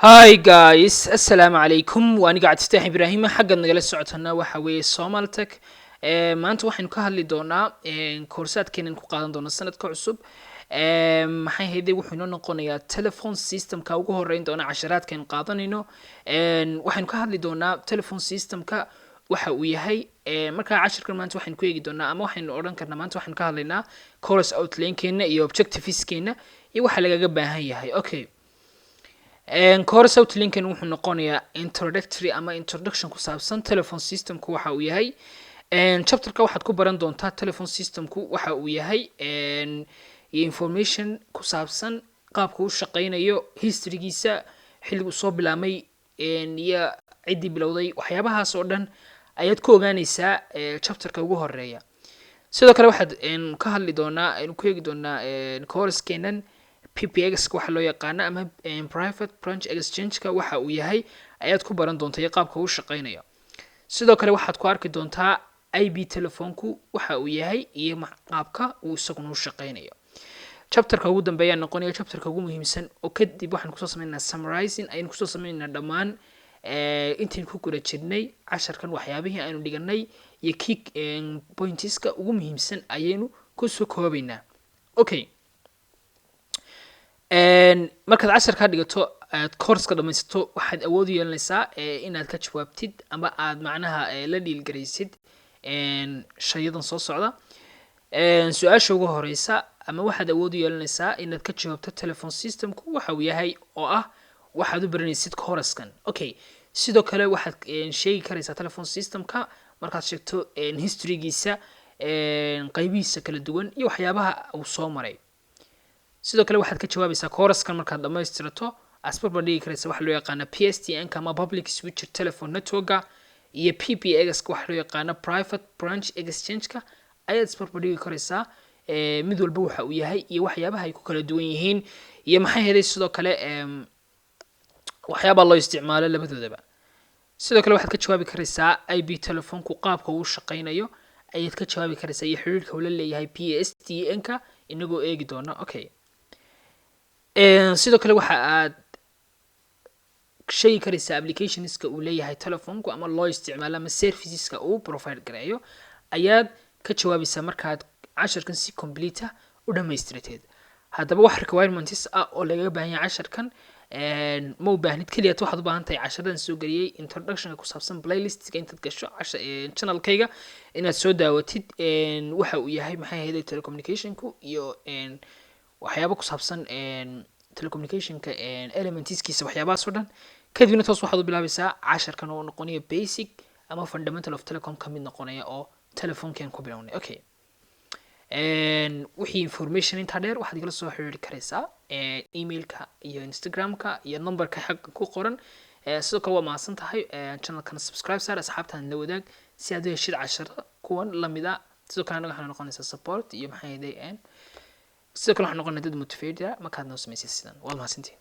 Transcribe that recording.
Hi guys, assalaamu calaykum. Waa aniga Cabdifataax Ibraahim xagga nagala socotana waxa weeye Somaltech. Maanta waxaynu ka hadli doonaa koorsaadkeenan ku qaadan doona sanadka cusub. Maxay hayday wuxuu inoo noqonayaa telephone systemka ugu horeyn doona casharaadkan qaadanayno. Waxaynu ka hadli doonaa telephone systemka waxa uu yahay marka cashirkan maanta waxaynu ku eegi doonaa ama waxaynu odhan karnaa maanta waxaynu ka hadlaynaa course outline-keena iyo objectives-keena iyo waxa lagaga baahan yahay. Okay. Course outline-kan wuxuu noqonayaa introductory ama introduction ku saabsan telephone systemku waxa uu yahay. Chapterka waxaad ku baran doontaa telephone systemku waxa uu yahay iyo information ku saabsan qaabka uu shaqeynayo, history-giisa, xilligu soo bilaabmay iyo ciddii bilowday, waxyaabahaas oo dhan ayaad ku ogaanaysaa chapterka ugu horeeya. Sidoo kale waxaad ka hadli doonaa ku eegi doonaa course-keenan PPX waxa loo yaqaan ama private branch exchange-ka waxa uu yahay ayaad ku baran doontaa qaabka uu shaqeynayo. Sidoo kale waxaad ku arki doontaa IP telefoonku waxa uu yahay iyo qaabka uu isaguna u shaqeynayo. Chapterka ugu dambeeya noqonaya chapterka ugu muhiimsan oo kadib waxaan kusoo sameynaa summarizing ayaan kusoo sameynaa dhammaan intiin ku guda jirnay casharkan waxyaabihii aynu dhiganay iyo key pointska ugu muhiimsan ayaynu kusoo koobaynaa. Okay. Markaad casharka dhigato aad course-ka dhamaysato waxaad awood u yeelanaysaa inaad ka jawaabtid ama aad macnaha la dhiilgaraysid shayadan soo socda. Su-aasha ugu horeysa ama waxaad awood u yeelanaysaa inaad ka jawaabto telephone systemku waxa uu yahay oo ah waxaad u baranaysid course-kan. Okay. Sidoo kale waxaad sheegi karaysaa telephone systemka markaad sheegto history-giisa, qaybihiisa kala duwan iyo waxyaabaha uu soo maray. Sidoo kale waxaad ka jawaabaysaa course-kan markaad dhamaystirato asbarbar dhigi karaysa waxa loo yaqaan PSTN-ka ama public switch telephone network iyo PPX-ka waxa loo yaqaan private branch exchange-ka ayaad asbarbar dhigi karaysaa mid walba waxa uu yahay iyo waxyaabaha ay ku kala duwan yihiin iyo maxay helay sidoo kale waxyaabaha loo isticmaalo labadoodaba. Sidoo kale waxaad ka jawaabi karaysaa IP telefoonku qaabka uu shaqeynayo ayaad ka jawaabi karaysaa iyo xiriirka uu la leeyahay PSTN-ka inagoo eegi doona. Okay. Sidoo kale waxa aad sheegi karaysaa applicationska uu leeyahay telefoonku ama loo isticmaalo ama serviceska uu provide gareeyo ayaad ka jawaabaysaa markaad casharkan si complete u dhamaystirateed. Haddaba wax requirements oo laga baahan yahay casharkan ma u baahnid kaliya waxaad u baahan tahay casharadan soo galiyay introduction ku saabsan playlist-ka intaad gasho channel-kayga inaad soo daawatid waxa uu yahay maxay ahayd telecommunication-ku iyo waxyaabo ku saabsan telecommunication-ka elements-kiisa waxyaabahaas oo dhan kadibna toos waxaad u bilaabaysaa casharkan oo noqonaya basic ama fundamental of telecom ka mid noqonaya oo telefoonkan ku bilownay. Okay. Wixii information inta dheer waxaad igala soo xiriiri karaysaa email-ka iyo Instagram-ka iyo number-ka xagga ku qoran. Sidoo kale waa mahadsan tahay channel-kan subscribe saar asxaabtaan la wadaag si aad u heshid casharada kuwan lamid ah. Sidoo kale anaga waxaan noqonaysaa support iyo maxay ahayd sidoo kale waxaan noqonay dad motivated markaad noo samaysid sidan. Waa mahadsantihiin.